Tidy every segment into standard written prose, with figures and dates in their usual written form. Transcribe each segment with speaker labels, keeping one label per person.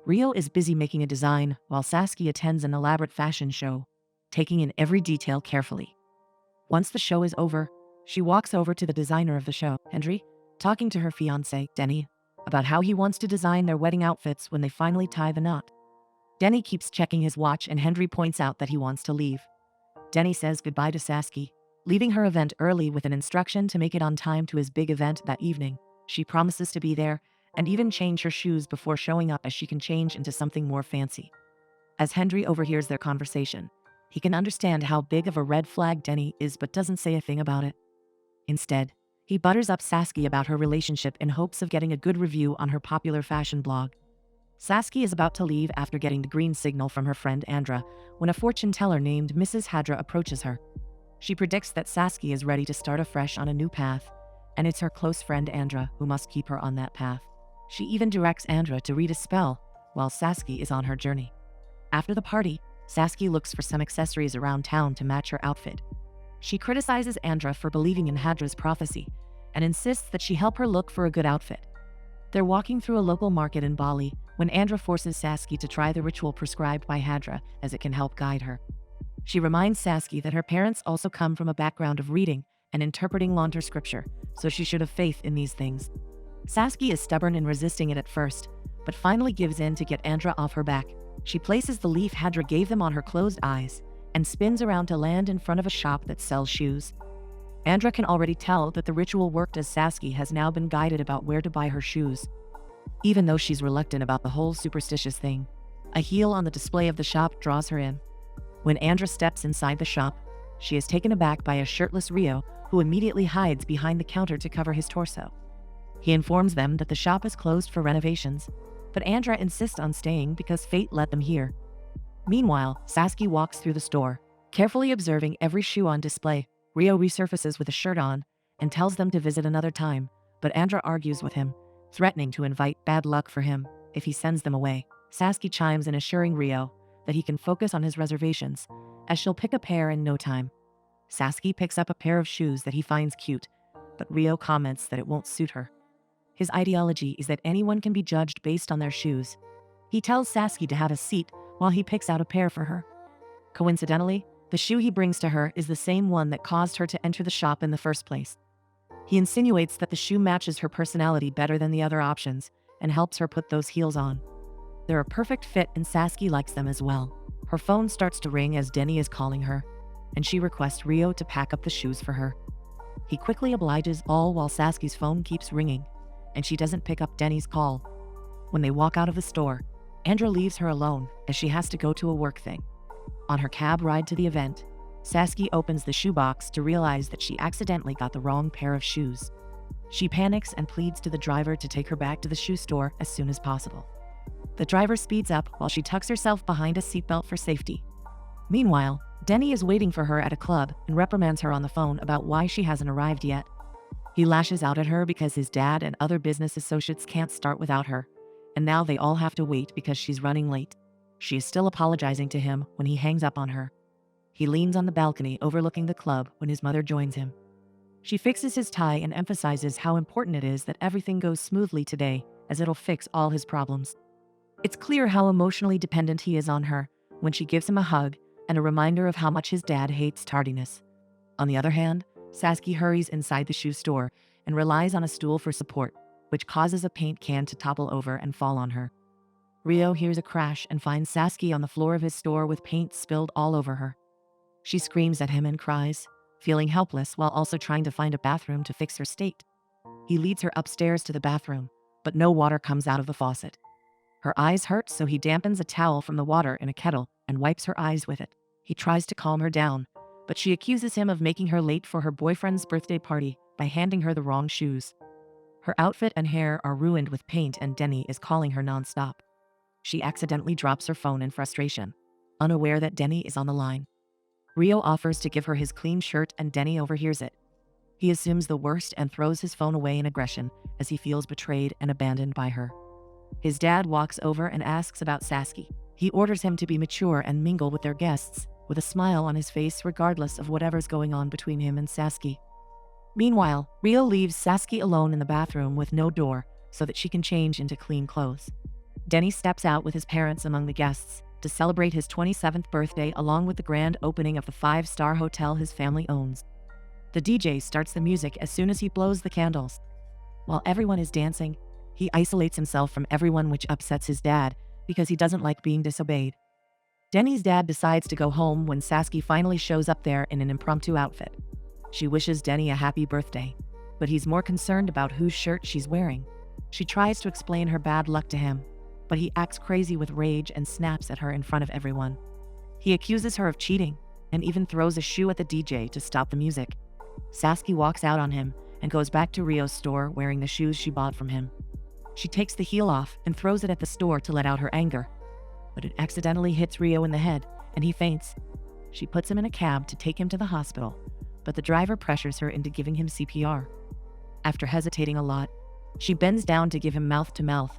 Speaker 1: Rio is busy making a design while Saskia attends an elaborate fashion show, taking in every detail carefully. Once the show is over, she walks over to the designer of the show, Henry, talking to her fiancé, Denny, about how he wants to design their wedding outfits when they finally tie the knot. Denny keeps checking his watch and Henry points out that he wants to leave. Denny says goodbye to Saskia, leaving her event early with an instruction to make it on time to his big event that evening. She promises to be there and even change her shoes before showing up as she can change into something more fancy. As Henry overhears their conversation, he can understand how big of a red flag Denny is but doesn't say a thing about it. Instead, he butters up Saskia about her relationship in hopes of getting a good review on her popular fashion blog. Saskia is about to leave after getting the green signal from her friend Andra when a fortune teller named Mrs. Hadra approaches her. She predicts that Saskia is ready to start afresh on a new path, and it's her close friend Andra who must keep her on that path. She even directs Andra to read a spell while Saskia is on her journey. After the party, Saskia looks for some accessories around town to match her outfit. She criticizes Andra for believing in Hadra's prophecy and insists that she help her look for a good outfit. They're walking through a local market in Bali when Andra forces Saskia to try the ritual prescribed by Hadra as it can help guide her. She reminds Saskia that her parents also come from a background of reading and interpreting Lantur scripture, so she should have faith in these things. Saskia is stubborn in resisting it at first, but finally gives in to get Andra off her back. She places the leaf Hadra gave them on her closed eyes and spins around to land in front of a shop that sells shoes. Andra can already tell that the ritual worked as Saskia has now been guided about where to buy her shoes. Even though she's reluctant about the whole superstitious thing, a heel on the display of the shop draws her in. When Andra steps inside the shop, she is taken aback by a shirtless Rio who immediately hides behind the counter to cover his torso. He informs them that the shop is closed for renovations, but Andra insists on staying because fate led them here. Meanwhile, Saskia walks through the store, carefully observing every shoe on display. Rio resurfaces with a shirt on and tells them to visit another time, but Andra argues with him, threatening to invite bad luck for him if he sends them away. Saskia chimes in, assuring Rio that he can focus on his reservations, as she'll pick a pair in no time. Saskia picks up a pair of shoes that he finds cute, but Rio comments that it won't suit her. His ideology is that anyone can be judged based on their shoes. He tells Saskia to have a seat while he picks out a pair for her. Coincidentally, the shoe he brings to her is the same one that caused her to enter the shop in the first place. He insinuates that the shoe matches her personality better than the other options and helps her put those heels on. They're a perfect fit and Saskia likes them as well. Her phone starts to ring as Denny is calling her, and she requests Rio to pack up the shoes for her. He quickly obliges, all while Saskia's phone keeps ringing, and she doesn't pick up Denny's call. When they walk out of the store, Andra leaves her alone as she has to go to a work thing. On her cab ride to the event, Saskia opens the shoebox to realize that she accidentally got the wrong pair of shoes. She panics and pleads to the driver to take her back to the shoe store as soon as possible. The driver speeds up while she tucks herself behind a seatbelt for safety. Meanwhile, Denny is waiting for her at a club and reprimands her on the phone about why she hasn't arrived yet. He lashes out at her because his dad and other business associates can't start without her, and now they all have to wait because she's running late. She is still apologizing to him when he hangs up on her. He leans on the balcony overlooking the club when his mother joins him. She fixes his tie and emphasizes how important it is that everything goes smoothly today, as it'll fix all his problems. It's clear how emotionally dependent he is on her when she gives him a hug and a reminder of how much his dad hates tardiness. On the other hand, Saskia hurries inside the shoe store and relies on a stool for support, which causes a paint can to topple over and fall on her. Rio hears a crash and finds Saskia on the floor of his store with paint spilled all over her. She screams at him and cries, feeling helpless while also trying to find a bathroom to fix her state. He leads her upstairs to the bathroom, but no water comes out of the faucet. Her eyes hurt, so he dampens a towel from the water in a kettle and wipes her eyes with it. He tries to calm her down, but she accuses him of making her late for her boyfriend's birthday party by handing her the wrong shoes. Her outfit and hair are ruined with paint and Denny is calling her nonstop. She accidentally drops her phone in frustration, unaware that Denny is on the line. Rio offers to give her his clean shirt and Denny overhears it. He assumes the worst and throws his phone away in aggression as he feels betrayed and abandoned by her. His dad walks over and asks about Saskia. He orders him to be mature and mingle with their guests, with a smile on his face regardless of whatever's going on between him and Saskia. Meanwhile, Rio leaves Saskia alone in the bathroom with no door so that she can change into clean clothes. Denny steps out with his parents among the guests to celebrate his 27th birthday along with the grand opening of the five-star hotel his family owns. The DJ starts the music as soon as he blows the candles. While everyone is dancing, he isolates himself from everyone, which upsets his dad because he doesn't like being disobeyed. Denny's dad decides to go home when Saskia finally shows up there in an impromptu outfit. She wishes Denny a happy birthday, but he's more concerned about whose shirt she's wearing. She tries to explain her bad luck to him, but he acts crazy with rage and snaps at her in front of everyone. He accuses her of cheating and even throws a shoe at the DJ to stop the music. Saskia walks out on him and goes back to Rio's store wearing the shoes she bought from him. She takes the heel off and throws it at the store to let out her anger, but it accidentally hits Rio in the head and he faints. She puts him in a cab to take him to the hospital, but the driver pressures her into giving him CPR. After hesitating a lot, she bends down to give him mouth-to-mouth,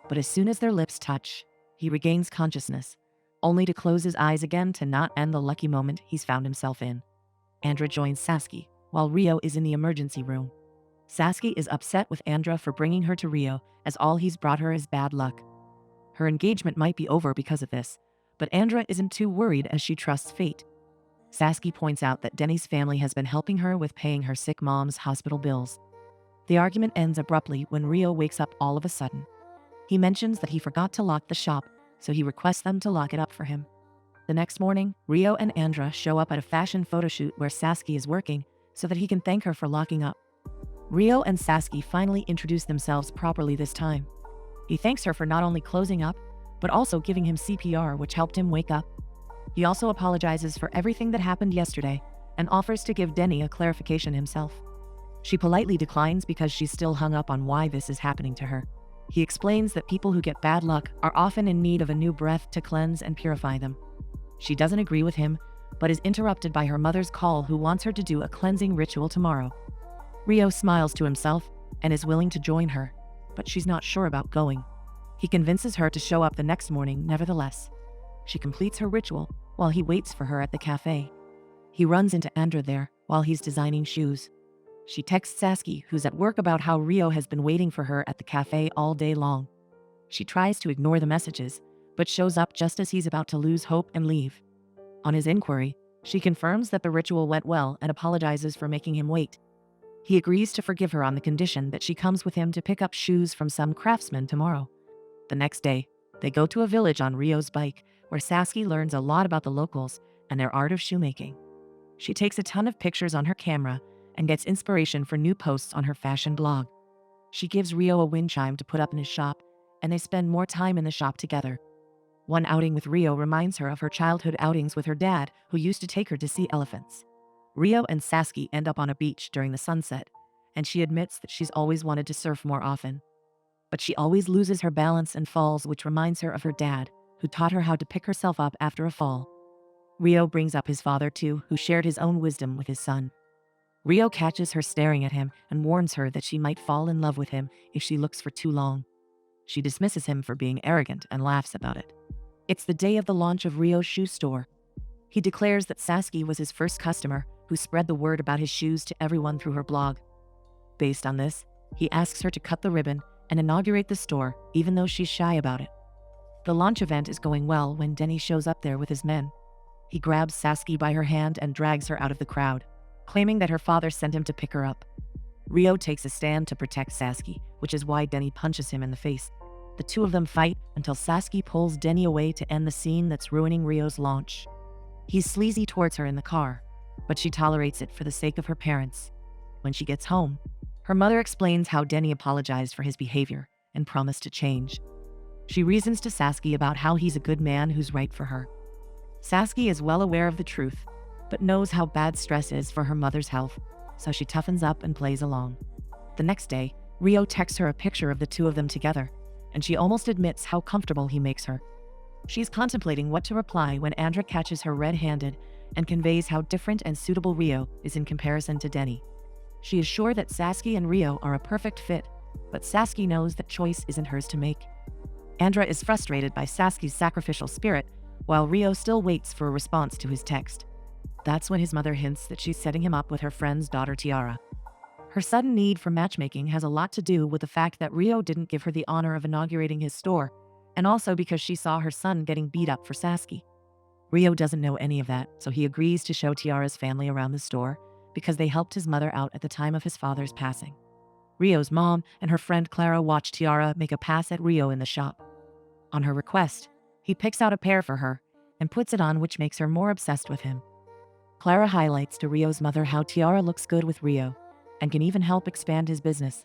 Speaker 1: but as soon as their lips touch, he regains consciousness, only to close his eyes again to not end the lucky moment he's found himself in. Andra joins Saskia, while Rio is in the emergency room. Saskia is upset with Andra for bringing her to Rio, as all he's brought her is bad luck. Her engagement might be over because of this, but Andra isn't too worried as she trusts fate. Saskia points out that Denny's family has been helping her with paying her sick mom's hospital bills. The argument ends abruptly when Rio wakes up all of a sudden. He mentions that he forgot to lock the shop, so he requests them to lock it up for him. The next morning, Rio and Andra show up at a fashion photoshoot where Saskia is working so that he can thank her for locking up. Rio and Saskia finally introduce themselves properly this time. He thanks her for not only closing up, but also giving him CPR, which helped him wake up. He also apologizes for everything that happened yesterday and offers to give Denny a clarification himself. She politely declines because she's still hung up on why this is happening to her. He explains that people who get bad luck are often in need of a new breath to cleanse and purify them. She doesn't agree with him, but is interrupted by her mother's call, who wants her to do a cleansing ritual tomorrow. Rio smiles to himself and is willing to join her, but she's not sure about going. He convinces her to show up the next morning nevertheless. She completes her ritual while he waits for her at the cafe. He runs into Andra there while he's designing shoes. She texts Saskia, who's at work, about how Rio has been waiting for her at the cafe all day long. She tries to ignore the messages, but shows up just as he's about to lose hope and leave. On his inquiry, she confirms that the ritual went well and apologizes for making him wait. He agrees to forgive her on the condition that she comes with him to pick up shoes from some craftsman tomorrow. The next day, they go to a village on Rio's bike where Saskia learns a lot about the locals and their art of shoemaking. She takes a ton of pictures on her camera and gets inspiration for new posts on her fashion blog. She gives Rio a wind chime to put up in his shop, and they spend more time in the shop together. One outing with Rio reminds her of her childhood outings with her dad, who used to take her to see elephants. Rio and Saskia end up on a beach during the sunset, and she admits that she's always wanted to surf more often. But she always loses her balance and falls, which reminds her of her dad, who taught her how to pick herself up after a fall. Rio brings up his father too, who shared his own wisdom with his son. Rio catches her staring at him and warns her that she might fall in love with him if she looks for too long. She dismisses him for being arrogant and laughs about it. It's the day of the launch of Rio's shoe store. He declares that Saskia was his first customer, who spread the word about his shoes to everyone through her blog. Based on this, he asks her to cut the ribbon and inaugurate the store, even though she's shy about it. The launch event is going well when Denny shows up there with his men. He grabs Saskia by her hand and drags her out of the crowd, claiming that her father sent him to pick her up. Rio takes a stand to protect Saskia, which is why Denny punches him in the face. The two of them fight until Saskia pulls Denny away to end the scene that's ruining Rio's launch. He's sleazy towards her in the car, but she tolerates it for the sake of her parents. When she gets home, her mother explains how Denny apologized for his behavior and promised to change. She reasons to Saskia about how he's a good man who's right for her. Saskia is well aware of the truth, but knows how bad stress is for her mother's health, so she toughens up and plays along. The next day, Rio texts her a picture of the two of them together, and she almost admits how comfortable he makes her. She's contemplating what to reply when Andra catches her red-handed and conveys how different and suitable Rio is in comparison to Denny. She is sure that Saskia and Rio are a perfect fit, but Saskia knows that choice isn't hers to make. Andra is frustrated by Saskia's sacrificial spirit, while Rio still waits for a response to his text. That's when his mother hints that she's setting him up with her friend's daughter Tiara. Her sudden need for matchmaking has a lot to do with the fact that Rio didn't give her the honor of inaugurating his store, and also because she saw her son getting beat up for Saskia. Rio doesn't know any of that, so he agrees to show Tiara's family around the store because they helped his mother out at the time of his father's passing. Rio's mom and her friend Clara watch Tiara make a pass at Rio in the shop. On her request, he picks out a pair for her and puts it on, which makes her more obsessed with him. Clara highlights to Rio's mother how Tiara looks good with Rio and can even help expand his business.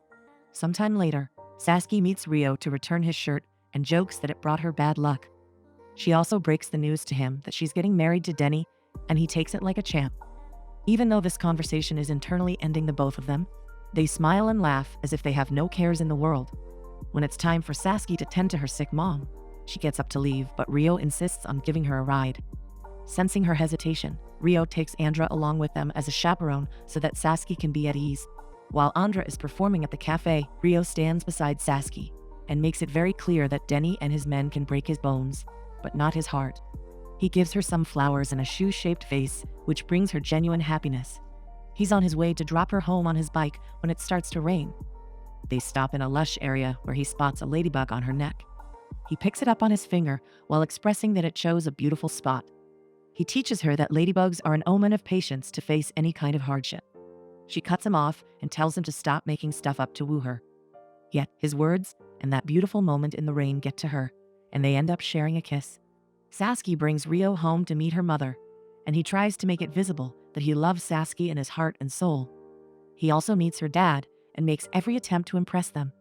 Speaker 1: Sometime later, Saskia meets Rio to return his shirt and jokes that it brought her bad luck. She also breaks the news to him that she's getting married to Denny, and he takes it like a champ. Even though this conversation is internally ending the both of them, they smile and laugh as if they have no cares in the world. When it's time for Saskia to tend to her sick mom, she gets up to leave, but Rio insists on giving her a ride. Sensing her hesitation, Rio takes Andra along with them as a chaperone so that Saskia can be at ease. While Andra is performing at the cafe, Rio stands beside Saskia and makes it very clear that Denny and his men can break his bones, but not his heart. He gives her some flowers and a shoe-shaped vase, which brings her genuine happiness. He's on his way to drop her home on his bike when it starts to rain. They stop in a lush area where he spots a ladybug on her neck. He picks it up on his finger while expressing that it shows a beautiful spot. He teaches her that ladybugs are an omen of patience to face any kind of hardship. She cuts him off and tells him to stop making stuff up to woo her. Yet his words and that beautiful moment in the rain get to her, and they end up sharing a kiss. Saskia brings Rio home to meet her mother, and he tries to make it visible that he loves Saskia in his heart and soul. He also meets her dad and makes every attempt to impress them.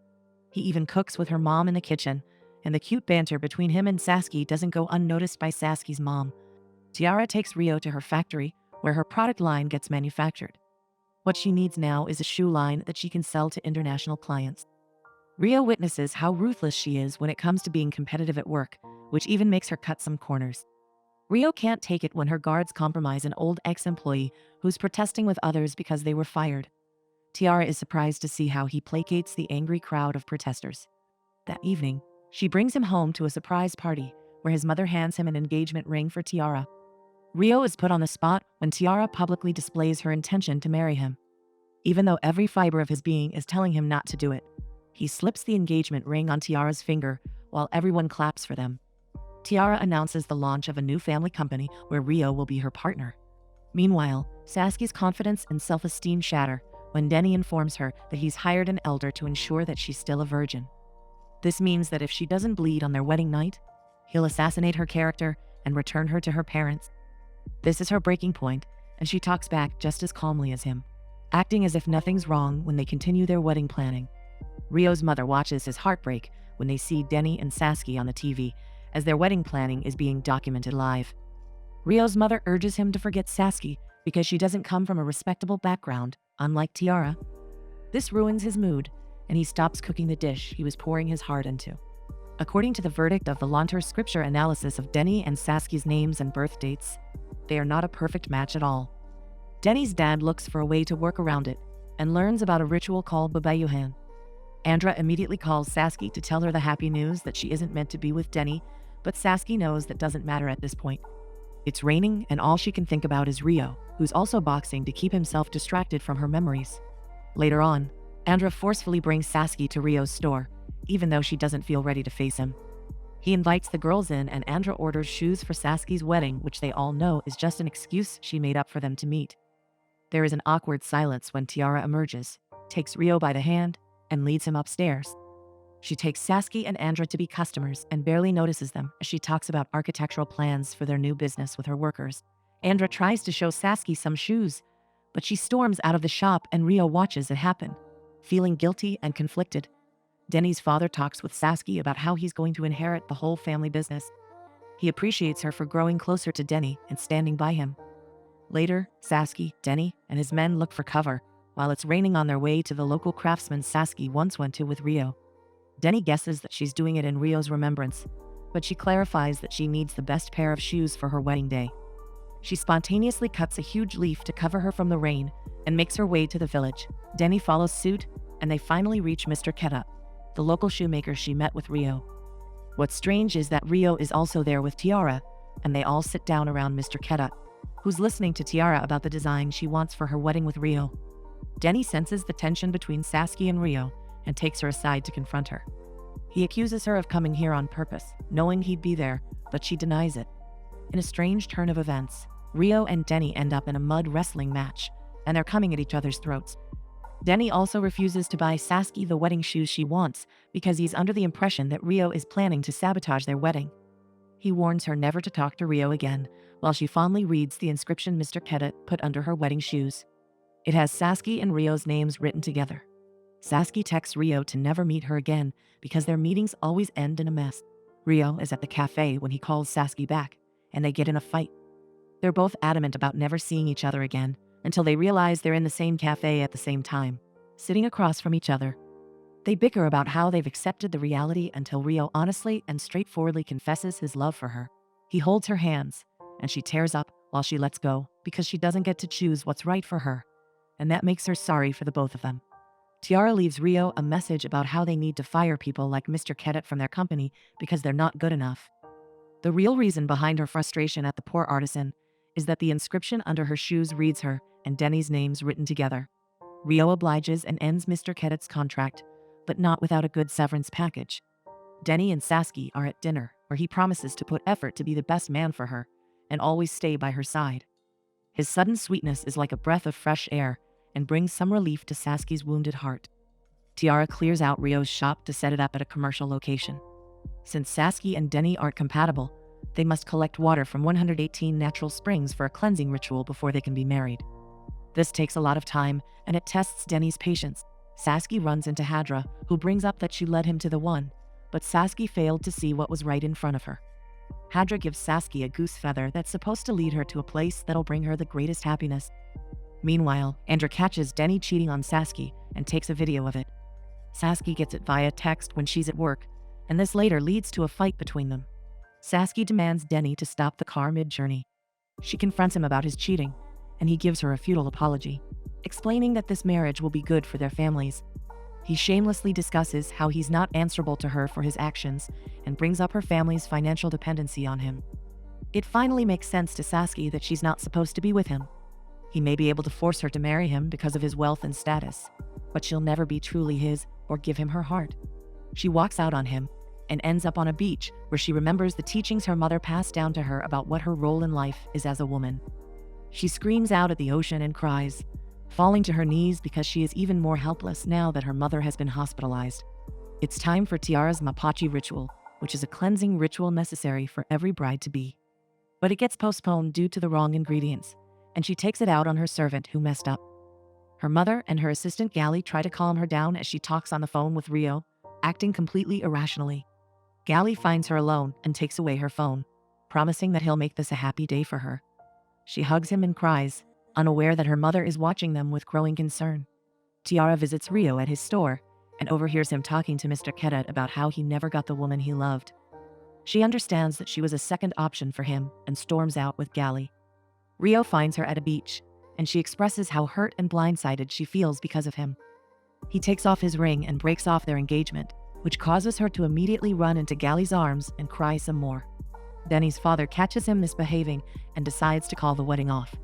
Speaker 1: He even cooks with her mom in the kitchen, and the cute banter between him and Saskia doesn't go unnoticed by Saskia's mom. Tiara takes Rio to her factory, where her product line gets manufactured. What she needs now is a shoe line that she can sell to international clients. Rio witnesses how ruthless she is when it comes to being competitive at work, which even makes her cut some corners. Rio can't take it when her guards compromise an old ex-employee who's protesting with others because they were fired. Tiara is surprised to see how he placates the angry crowd of protesters. That evening, she brings him home to a surprise party where his mother hands him an engagement ring for Tiara. Rio is put on the spot when Tiara publicly displays her intention to marry him. Even though every fiber of his being is telling him not to do it, he slips the engagement ring on Tiara's finger while everyone claps for them. Tiara announces the launch of a new family company where Rio will be her partner. Meanwhile, Saskia's confidence and self-esteem shatter when Denny informs her that he's hired an elder to ensure that she's still a virgin. This means that if she doesn't bleed on their wedding night, he'll assassinate her character and return her to her parents. This is her breaking point, and she talks back just as calmly as him, acting as if nothing's wrong when they continue their wedding planning. Rio's mother watches his heartbreak when they see Denny and Saskia on the TV as their wedding planning is being documented live. Rio's mother urges him to forget Saskia because she doesn't come from a respectable background, unlike Tiara. This ruins his mood, and he stops cooking the dish he was pouring his heart into. According to the verdict of the Lonter scripture analysis of Denny and Saskia's names and birth dates, they are not a perfect match at all. Denny's dad looks for a way to work around it and learns about a ritual called Babayuhan. Andra immediately calls Saskia to tell her the happy news that she isn't meant to be with Denny, but Saskia knows that doesn't matter at this point. It's raining, and all she can think about is Rio, who's also boxing to keep himself distracted from her memories. Later on, Andra forcefully brings Saskia to Rio's store, even though she doesn't feel ready to face him. He invites the girls in, and Andra orders shoes for Saskia's wedding, which they all know is just an excuse she made up for them to meet. There is an awkward silence when Tiara emerges, takes Rio by the hand, and leads him upstairs. She takes Saskia and Andra to be customers and barely notices them as she talks about architectural plans for their new business with her workers. Andra tries to show Saskia some shoes, but she storms out of the shop and Rio watches it happen, feeling guilty and conflicted. Denny's father talks with Saskia about how he's going to inherit the whole family business. He appreciates her for growing closer to Denny and standing by him. Later, Saskia, Denny, and his men look for cover while it's raining on their way to the local craftsman Saskia once went to with Rio. Denny guesses that she's doing it in Rio's remembrance, but she clarifies that she needs the best pair of shoes for her wedding day. She spontaneously cuts a huge leaf to cover her from the rain and makes her way to the village. Denny follows suit, and they finally reach Mr. Keta, the local shoemaker she met with Rio. What's strange is that Rio is also there with Tiara, and they all sit down around Mr. Keta, who's listening to Tiara about the design she wants for her wedding with Rio. Denny senses the tension between Saskia and Rio and takes her aside to confront her. He accuses her of coming here on purpose, knowing he'd be there, but she denies it. In a strange turn of events, Rio and Denny end up in a mud wrestling match, and they're coming at each other's throats. Denny also refuses to buy Saskia the wedding shoes she wants because he's under the impression that Rio is planning to sabotage their wedding. He warns her never to talk to Rio again, while she fondly reads the inscription Mr. Kedet put under her wedding shoes. It has Saskia and Rio's names written together. Saskia texts Rio to never meet her again because their meetings always end in a mess. Rio is at the cafe when he calls Saskia back, and they get in a fight. They're both adamant about never seeing each other again until they realize they're in the same cafe at the same time, sitting across from each other. They bicker about how they've accepted the reality until Rio honestly and straightforwardly confesses his love for her. He holds her hands, and she tears up while she lets go because she doesn't get to choose what's right for her, and that makes her sorry for the both of them. Tiara leaves Rio a message about how they need to fire people like Mr. Kedet from their company because they're not good enough. The real reason behind her frustration at the poor artisan is that the inscription under her shoes reads her and Denny's names written together. Rio obliges and ends Mr. Kedet's contract, but not without a good severance package. Denny and Saskia are at dinner, where he promises to put effort to be the best man for her and always stay by her side. His sudden sweetness is like a breath of fresh air and brings some relief to Saskia's wounded heart. Tiara clears out Rio's shop to set it up at a commercial location. Since Saskia and Denny aren't compatible, they must collect water from 118 natural springs for a cleansing ritual before they can be married. This takes a lot of time, and it tests Denny's patience. Saskia runs into Hadra, who brings up that she led him to the one, but Saskia failed to see what was right in front of her. Hadra gives Saskia a goose feather that's supposed to lead her to a place that'll bring her the greatest happiness. Meanwhile, Andra catches Denny cheating on Saskia and takes a video of it. Saskia gets it via text when she's at work, and this later leads to a fight between them. Saskia demands Denny to stop the car mid-journey. She confronts him about his cheating, and he gives her a futile apology, explaining that this marriage will be good for their families. He shamelessly discusses how he's not answerable to her for his actions and brings up her family's financial dependency on him. It finally makes sense to Saskia that she's not supposed to be with him. He may be able to force her to marry him because of his wealth and status, but she'll never be truly his or give him her heart. She walks out on him and ends up on a beach where she remembers the teachings her mother passed down to her about what her role in life is as a woman. She screams out at the ocean and cries, falling to her knees because she is even more helpless now that her mother has been hospitalized. It's time for Tiara's Mapache ritual, which is a cleansing ritual necessary for every bride-to-be. But it gets postponed due to the wrong ingredients, and she takes it out on her servant who messed up. Her mother and her assistant Gally try to calm her down as she talks on the phone with Rio, acting completely irrationally. Gally finds her alone and takes away her phone, promising that he'll make this a happy day for her. She hugs him and cries, unaware that her mother is watching them with growing concern. Tiara visits Rio at his store and overhears him talking to Mr. Kedet about how he never got the woman he loved. She understands that she was a second option for him and storms out with Gally. Rio finds her at a beach, and she expresses how hurt and blindsided she feels because of him. He takes off his ring and breaks off their engagement, which causes her to immediately run into Gally's arms and cry some more. Denny's father catches him misbehaving and decides to call the wedding off.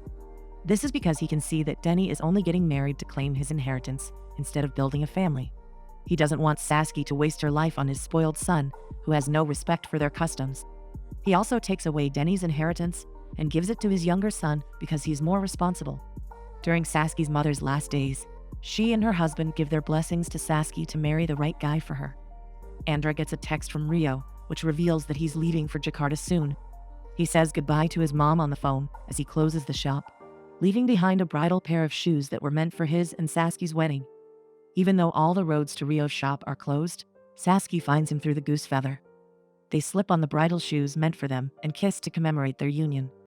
Speaker 1: This is because he can see that Denny is only getting married to claim his inheritance instead of building a family. He doesn't want Saskia to waste her life on his spoiled son, who has no respect for their customs. He also takes away Denny's inheritance and gives it to his younger son because he's more responsible. During Saskia's mother's last days, she and her husband give their blessings to Saskia to marry the right guy for her. Andra gets a text from Rio, which reveals that he's leaving for Jakarta soon. He says goodbye to his mom on the phone as he closes the shop, leaving behind a bridal pair of shoes that were meant for his and Saskia's wedding. Even though all the roads to Rio's shop are closed, Saskia finds him through the goose feather. They slip on the bridal shoes meant for them and kiss to commemorate their union.